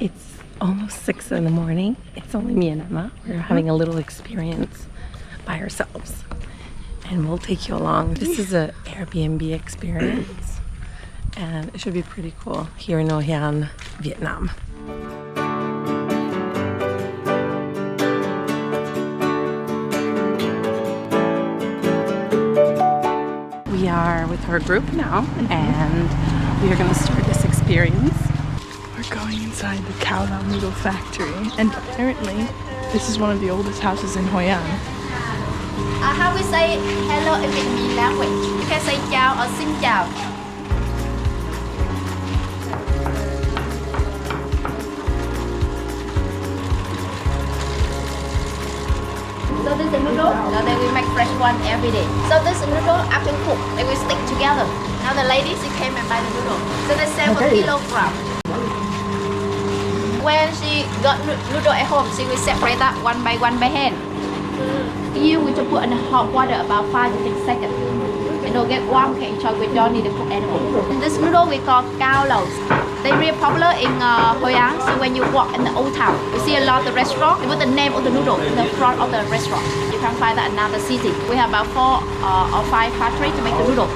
It's almost 6 in the morning. It's only me and Emma. We're having a little experience by ourselves. And we'll take you along. This is an Airbnb experience. And it should be pretty cool here in Hoi An, Vietnam. We are with our group now, and we are going to start this experience. We're going inside the Cao Lau Noodle Factory, and apparently this is one of the oldest houses in Hoi An. How we say hello in Vietnamese language? You can say chào or xin chào. So this is the noodle. Now they will make fresh one every day. So this noodle after cooked, they will stick together. Now the ladies, she came and buy the noodle. So they sell per kilogram. When she got noodle at home, she will separate that one by hand. You will to put in hot water about 5 to 6 seconds. It will get warm, okay, enjoy. We don't need to cook anymore. This noodle we call Cao Lau. They're really popular in Hoi An. So when you walk in the old town, you see a lot of the restaurants. You put the name of the noodle in the front of the restaurant. You can find that in another city. We have about 4 or 5 factories to make the noodle.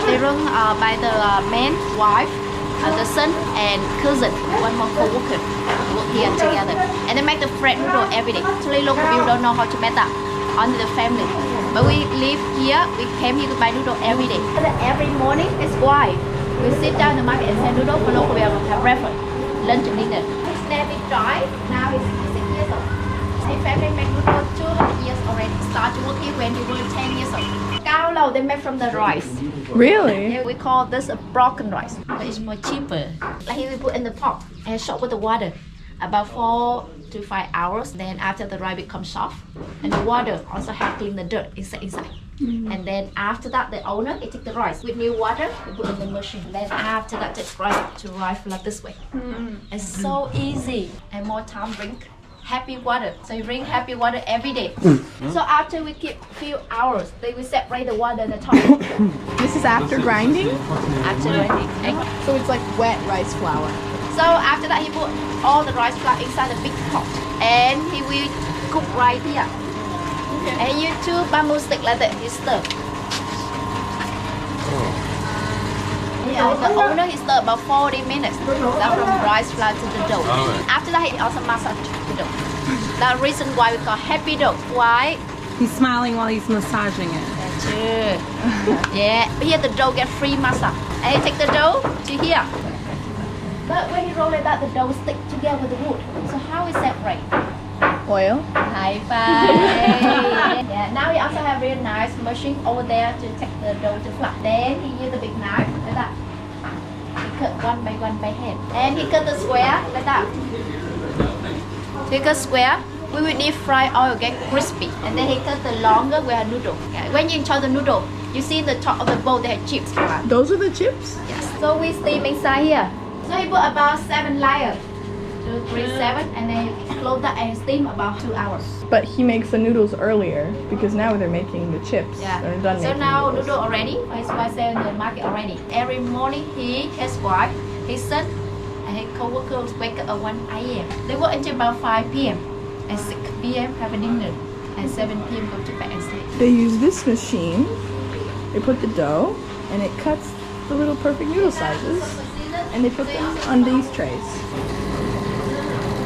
They run by the man, wife, the son and cousin, one more co-worker work here together, and they make the fresh noodle every day. Actually, local people don't know how to make that, only the family. But we live here, we came here to buy noodle every day. Every morning, it's why we sit down in the market and sell noodle for local people have breakfast, lunch and dinner. His name is Joy. Now he's 6 years old. His family make noodle 200 years already. Started to work here when he was 10 years old. Cao Lau, they make from the rice. Really? Yeah, we call this a broken rice, but it's more cheaper. Like here we put in the pot and soak with the water about 4 to 5 hours. Then after the rice becomes soft, and the water also help clean the dirt inside. And then after that, the owner he take the rice with new water, we put in the machine. Then after that, take rice to rice like this way. It's so easy and more time drink happy water. So you drink happy water every day. So after we keep few hours, they will separate the water in the top. This is after grinding? After grinding. So it's like wet rice flour. So after that, he put all the rice flour inside the big pot, and he will cook right here. Okay. And you two bamboo stick like that, he stir. Yeah, the owner he stir about 40 minutes. That from rice flour to the dough. After that, he also massage the dough. That's the reason why we call happy dough. Why? He's smiling while he's massaging it. That's it. Yeah, here the dough get free massage. And he take the dough to here. But when you roll it out, the dough stick together with the wood. So how is separate? Oil? High five. Yeah. Now we also have really nice machine over there to take the dough to flat. Then he use the big knife like that. He cut one by hand. And he cut the square like that. So he cut square. We will deep fry oil get crispy. And then he cut the longer we have noodle. Yeah. When you enjoy the noodle, you see the top of the bowl they have chips. Those are the chips? Yes. So we steam inside here. So he put about 7 layers. 2, 3, 7, and then you close that and steam about 2 hours. But he makes the noodles earlier because now they're making the chips. Yeah. They're done So making now noodles. noodle already. His wife sell in the market already. Every morning he, his wife, his son, and his co-workers wake up at 1 a.m. They work until about 5 p.m. and 6 p.m. have a dinner, and 7 p.m. go to bed and sleep. They use this machine. They put the dough, and it cuts the little perfect noodle sizes, and they put them on these trays.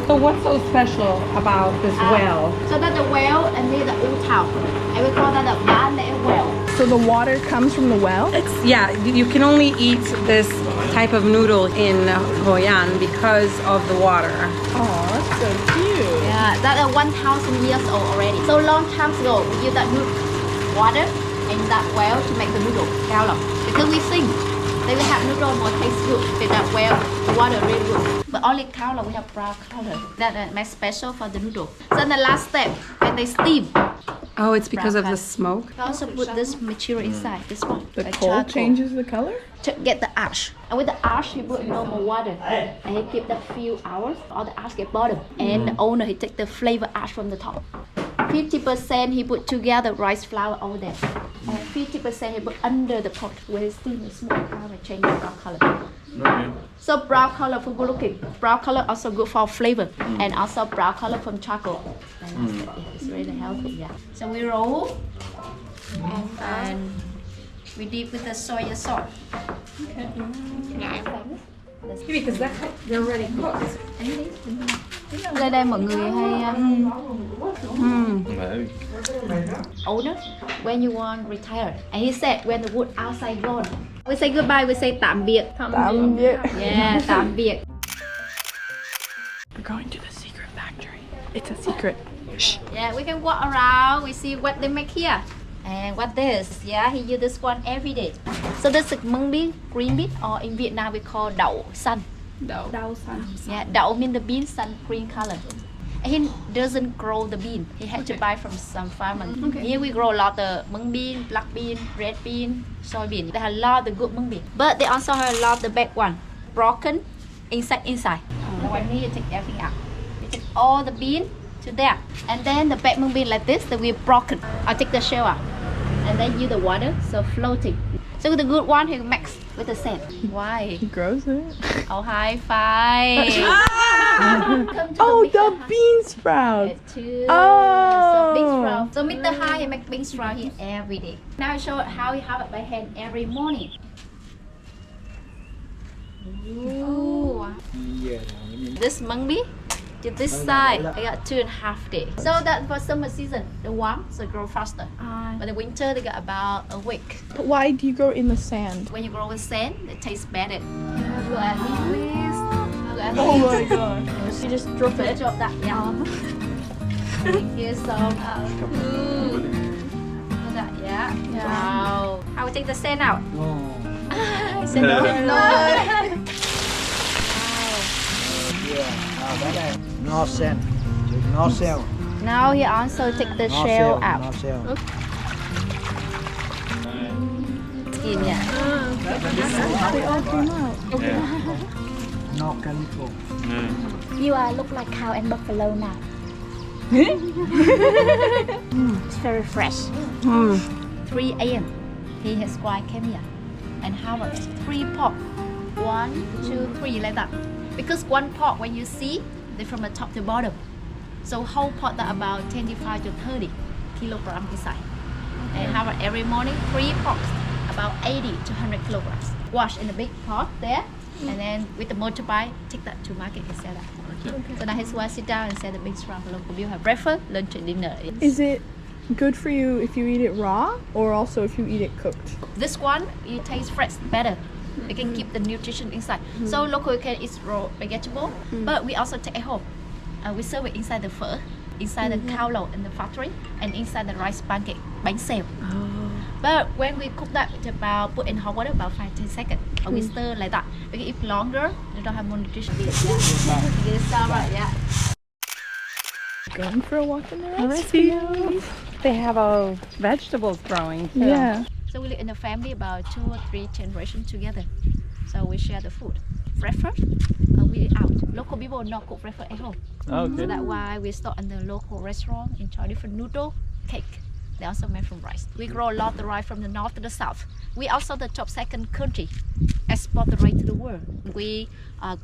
So what's so special about this well? So that's the well and near the old town. And we call that the Banh Mi well. So the water comes from the well? Yeah, you can only eat this type of noodle in Hoi An because of the water. Oh, that's so cute. Yeah, that's 1,000 years old already. So long time ago, we use that water in that well to make the noodle, Cao Lau. Because we think they will have noodle more taste good with that well, the water really good. But only Cao Lau we have brown color. That makes special for the noodle. So the last step, when they steam. Oh, it's because brown of the color. smoke? We also put this material inside, this one. The like coal charcoal, changes the color? to get the ash. And with the ash, you put normal water. And he keep that few hours, all the ash get bottom. And the owner, he take the flavor ash from the top. 50% he put together rice flour over there. And 50% he put under the pot where the steam is smoke and change the brown color. Okay. So brown color for good looking. Brown color also good for flavor, and also brown color from charcoal. And it's really healthy. Yeah. So we roll, and we dip with the soy sauce. Okay. Because they're already cooked. Lên đây mọi người hay owner when you want retire, and he said when the wood outside gone, we say goodbye. We say tạm biệt. Tạm biệt. Yeah, tạm biệt. We're going to the secret factory. It's a secret. Yeah, we can walk around. We see what they make here. And what this? Yeah, he use this one every day. So this is mung bean, green bean, or in Vietnam we call đậu xanh. Đậu xanh. Yeah, đậu means the bean, sun green color. And he doesn't grow the bean. He had to buy from some farmer. Here we grow a lot of mung bean, black bean, red bean, soybean. They have a lot of good mung bean. But they also have a lot of the bad one, broken inside. When you take everything out, you take all the bean to there, and then the bad mung bean like this, that we broken. I take the shell out, and then use the water, so floating. So the good one he mix with the sand. Why? He grows it. Oh, high five! Oh, the bean sprout. Too. Oh. So bean sprout. So Mr. Hai he make bean sprout here every day. Now I show how he have it by hand every morning. Ooh. This mung bean to this side, I got 2.5 days. So that for summer season, the warm, so it grow faster. But the winter, they got about a week. But why do you grow in the sand? When you grow with sand, it tastes better. Look at this. Look at Oh this. my god. You just drop Let's it. drop that down. Thank you so much. Look at that, yeah. Wow. I will take the sand out. I said no. No sand, no shell. Now he also take the No shell No out. shell. Skin, yeah. They all came out. No chemical. You look like cow and buffalo now. It's very fresh. 3 a.m. He his squire came here and harvest 3 pork. 1, 2, 3 like that. Because one pork when you see, they from the top to bottom. So whole pot that about 25 to 30 kilograms inside. And harvest every morning 3 porks, about 80 to 100 kilograms. Wash in a big pot there, and then with the motorbike take that to market and sell that. So now his wife sit down and sell the big round for local people have breakfast, lunch, and dinner. Is it good for you if you eat it raw or also if you eat it cooked? This one, it tastes fresh better. It can keep the nutrition inside. So local you can eat raw vegetable, but we also take at home. We serve it inside the phở, inside the Cao Lau in the factory, and inside the rice pancake, bánh xèo. But when we cook that, it's about put in hot water about 5-10 seconds. Or we stir like that. Because if longer, you don't have more nutrition. Yeah. Going for a walk in the Oh, rice that's field. cute. They have all vegetables growing too. Yeah. So we live in a family about 2 or 3 generations together. So we share the food. Breakfast, we eat out. Local people not cook breakfast at home. Okay. So that's why we start in the local restaurant, enjoy different noodle, cake. They also made from rice. We grow a lot of the rice from the north to the south. We also the top second country, export the rice to the world. We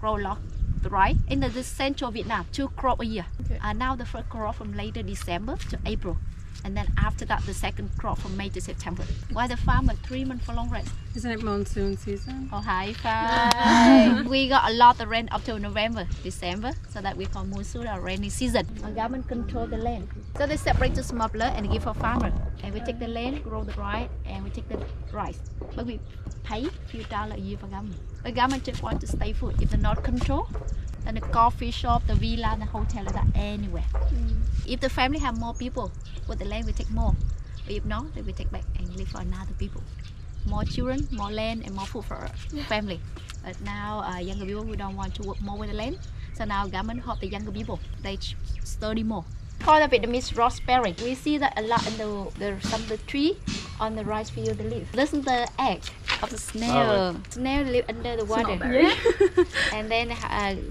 grow a lot the rice in the central Vietnam, 2 crop a year. Okay. Now the first crop from later December to April. And then after that, the second crop from May to September. Why the farmer 3 months for long rest? Isn't it monsoon season? Oh, high five. We got a lot of rain up to November, December, so that we call monsoon or rainy season. Our government control the land. So they separate the smuggler and give for farmer. And we take the land, grow the rice, and we take the rice. But we pay few dollars a year for government. The government just want to stay food. If they're not control, then the coffee shop, the villa, the hotel, like that, anywhere. If the family have more people, with the land we take more. But if not, then we take back and leave for another people. More children, more land, and more food for our family. But now younger people, we don't want to work more with the land. So now government help the younger people. They study more. For the Vietnamese raspberry, we see that a lot in the tree on the rice field they live. This is the egg of the snail. Snail live under the water. And then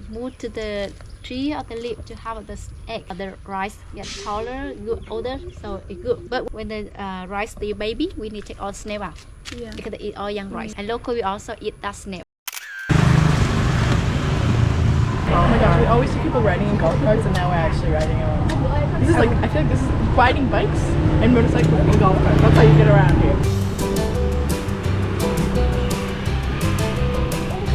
move to the tree or the leaf to have the egg. The rice get taller, good older, so it's good. But when the rice still baby, we need to take all snail out. Because they eat all young rice. And locally we also eat that snail. always see people riding in golf carts, and now we're actually riding in one. This is like, I feel like this is riding bikes and motorcycles and golf carts. That's how you get around here.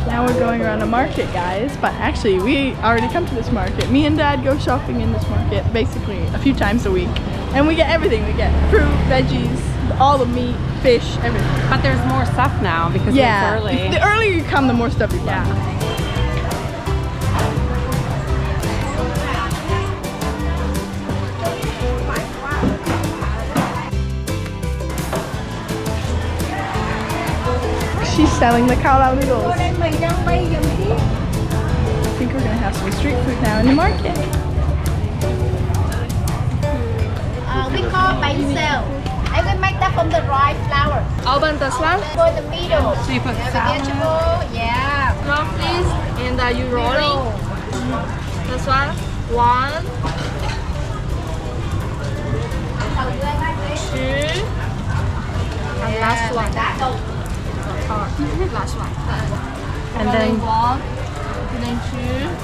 Now we're going around a market, guys, but actually we already come to this market. Me and Dad go shopping in this market basically a few times a week, and we get everything. We get fruit, veggies, all the meat, fish, everything. But there's more stuff now because it's early. The earlier you come, the more stuff you find. Yeah. She's selling the Cao Lau noodles. I think we're gonna have some street food now in the market. We call Banh Mi. I will make that from the rice flour. Open the slab. For the middle. So you put Vegetable, yeah. Now please, and you rolling. This one. 1, 2, and last one. Last one. and then 1, and then 2.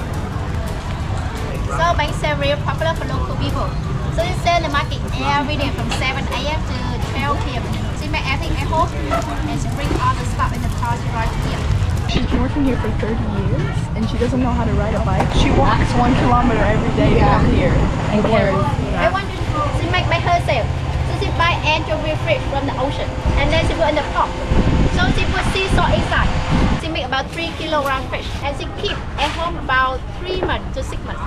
So Banh Mi is very popular for local people. So you sell the market every day from 7 a.m. to 12 p.m. She make everything at home and she bring all the stuff in the car to ride here. She's been working here for 30 years and she doesn't know how to ride a bike. She walks 1 kilometer every day to come here and carry. I want to, she make by herself. So she buy anchovy fish from the ocean and then she put in the pot. So she put sea salt inside. She make about 3 kilogram fish and she keep at home about 3 months to 6 months.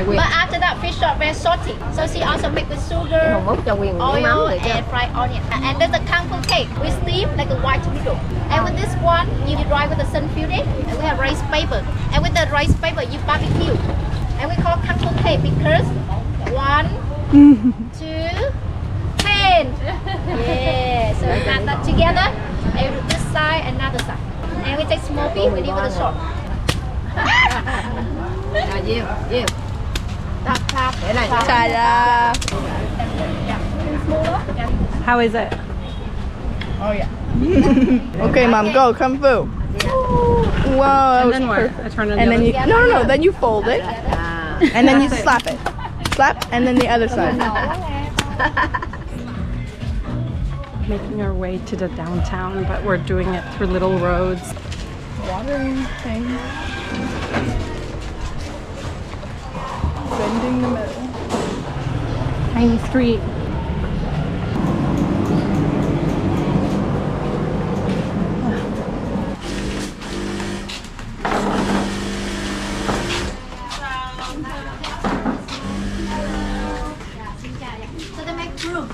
But after that fish are very salty. So she also make with sugar, oil and fried onion. And then the kangkong cake we steam like a white noodle. And with this one you dry with the sun fury and we have rice paper. And with the rice paper you barbecue. And we call kangkong cake because 1, 2, 10. Yeah, so we add that together. And this side and another side. And we take small piece, we leave with the salt. Ta-da! how is it? Oh yeah. Okay, Mom, go kung fu. Whoa, that And was then what? perfect. I turn it And the then other you no, then you fold it, and then you slap it, slap, and then the other side. Making our way to the downtown, but we're doing it through little roads. Watering thing. Bending the middle. Tiny street. So they make broom.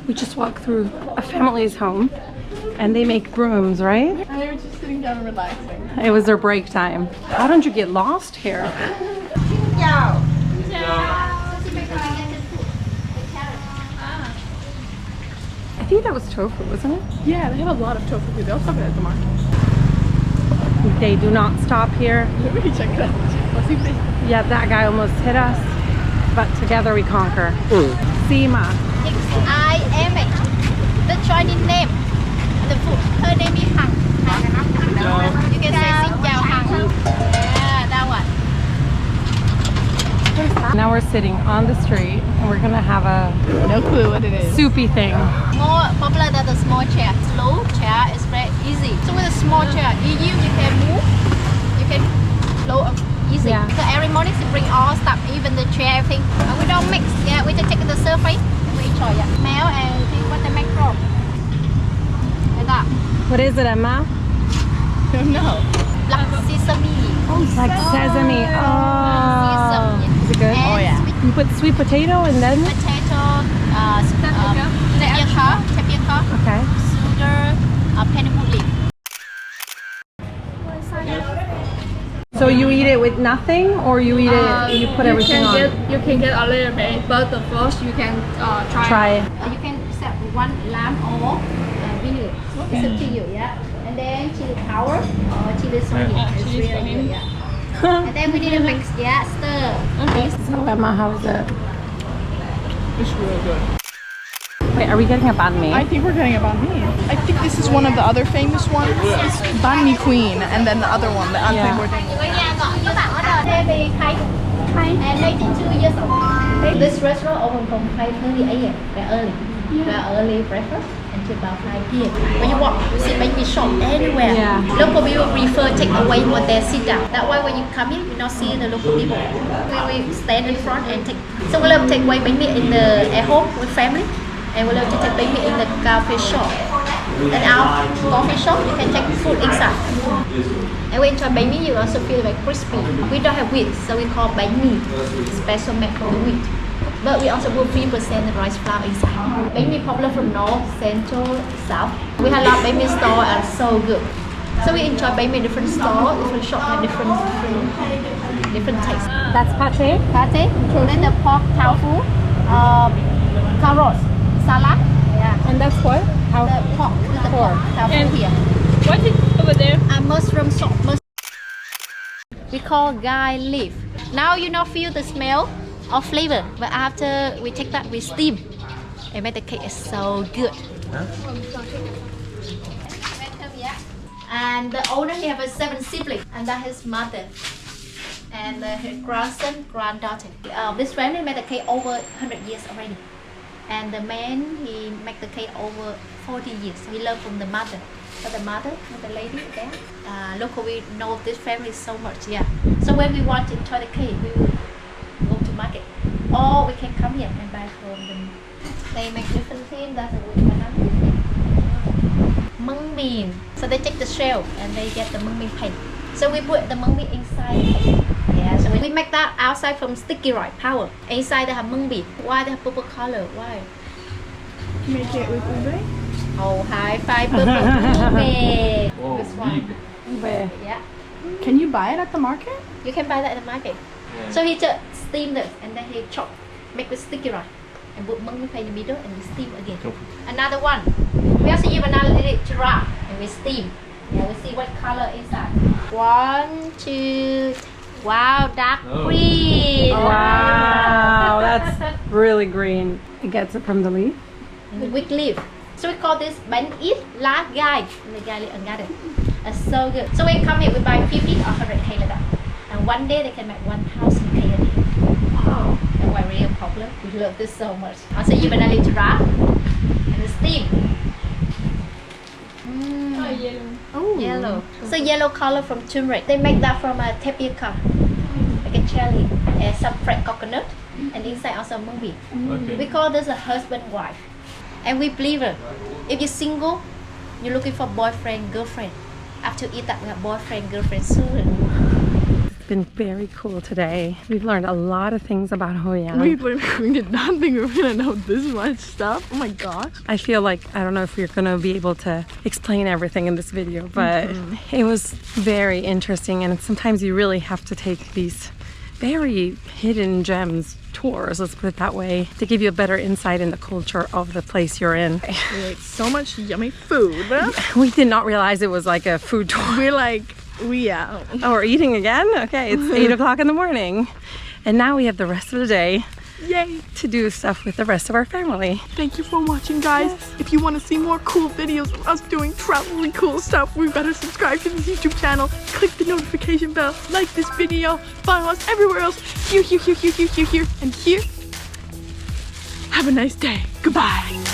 We just walked through a family's home and they make brooms, right? And they were just sitting down and relaxing. It was their break time. How don't you get lost here? I think that was tofu, wasn't it? Yeah, they have a lot of tofu food. They also have it at the market. They do not stop here. Let me check it out. Let's see if they... Yeah, that guy almost hit us, but together we conquer. Xima. Xima. The Chinese name. The food. Her name is Han. You can say Xin Chào Han. Yeah, that one. Now we're sitting on the street and we're gonna have a No clue what it is. soupy thing. More popular than the small chair. Slow chair is very easy. So with a small chair, you can move. You can flow easy. Yeah. So every morning we bring all stuff, even the chair, everything. And we don't mix. Yeah, we just take the surface. We enjoy it. Smell and see what they make from. Like that. What is it, Emma? I don't know. Black sesame. Like sesame. Oh. Sesame. Is it good? And Oh, yeah. sweet You put sweet potato and then? potato, tapioca, Okay. sugar, pineapple leaf. So you eat it with nothing or you eat it, you put everything on? You can get a little bit, but the first you can try. Try it. You can set 1 lamb or vinegar. It's up to you, yeah. And then chili powder or chili soy. It's chili really soy. good, yeah. And then we need to mix, yeah, stir. So Emma, how is it? It's really good. Wait, are we getting a banh mi? I think we're getting a Banh Mi. I think this is one of the other famous ones. It's Banh Mi Queen, and then the other one, the unfavored. Ở nhà gọi các bạn order Baby Kai. And 92 years old. This restaurant opened from 5:30 a.m. Very early. Very early breakfast until about 5 p.m. When you walk, you see Banh Mi shop anywhere. Yeah. Local people prefer take away when they sit down. That's why when you come in, you don't see the local people. We stand in front and take. So we love to take away Banh Mi in the at home with family, and we love to take Banh Mi in the coffee shop. And our coffee shop, you can take food inside. And when you enjoy Banh Mi, you also feel like crispy. We don't have wheat, so we call Banh Mi, special made from the wheat. But we also put 3% rice flour inside. Banh Mi popular from north, central, south. We have a lot of Banh Mi store and so good. So we enjoy Banh Mi different store, different shop have different taste. That's pate. Pate, then the pork tofu, carrots, salad. Yeah. And that's what? The pork, the pork tofu And- here. What is over there? Mushroom sauce. We call guy leaf. Now you not feel the smell or flavor, but after we take that, we steam. And make the cake is so good. And the owner he have 7 siblings, and that his mother and his grandson, granddaughter. This family made the cake over 100 years already. And the man he make the cake over 40 years. We learn from the mother. So the mother, the lady there, local we know this family so much. Yeah. So when we want to enjoy the cake, we will go to market, or we can come here and buy from them. They make different things. That's a good banana. Mung bean. So they take the shell and they get the mung bean paste. So we put the mung bean inside the cake. Yeah. So we make that outside from sticky rice powder. Inside they have mung bean. Why they have purple color? Why? Make it with ube. Oh, high five purple ube. Oh, This one. big. Yeah. Can you buy it at the market? You can buy that at the market. So he just steam this and then he chop, make with sticky rice and put mung bean paste in the middle and we steam again. Another one. We also use another little giraffe and we steam. Yeah, we see what color inside. 1, 2. Wow, dark green. Wow, that's really green. It gets it from the leaf. The wick leaf. So we call this bánh ít lá gai. The gai leaf and garden. It's so good. So when you come here, we buy 50 or 100 K like that. And one day they can make 1,000 K a day. Wow. And why really popular? We love this so much. Also you banana giraffe and the steam. Oh, yellow. Oh, Yellow. So yellow color from turmeric. They make that from a tapioca, like a cherry, and some fresh coconut, and inside also mung bean. Okay. We call this a husband-wife, and we believe it. If you're single, you're looking for boyfriend, girlfriend. After you eat that, we have boyfriend, girlfriend soon. It's been very cool today. We've learned a lot of things about Hoi An. we did not think we were gonna know this much stuff. Oh my gosh. I feel like, I don't know if we're going to be able to explain everything in this video, but it was very interesting, and sometimes you really have to take these very hidden gems tours, let's put it that way, to give you a better insight in the culture of the place you're in. We ate so much yummy food. We did not realize it was like a food tour. We're like, yeah. Oh, we're eating again? Okay, it's 8 o'clock in the morning. And now we have the rest of the day Yay. to do stuff with the rest of our family. Thank you for watching, guys. If you want to see more cool videos of us doing travel cool stuff, we better subscribe to this YouTube channel, click the notification bell, like this video, follow us everywhere else, here, and here. Have a nice day. Goodbye.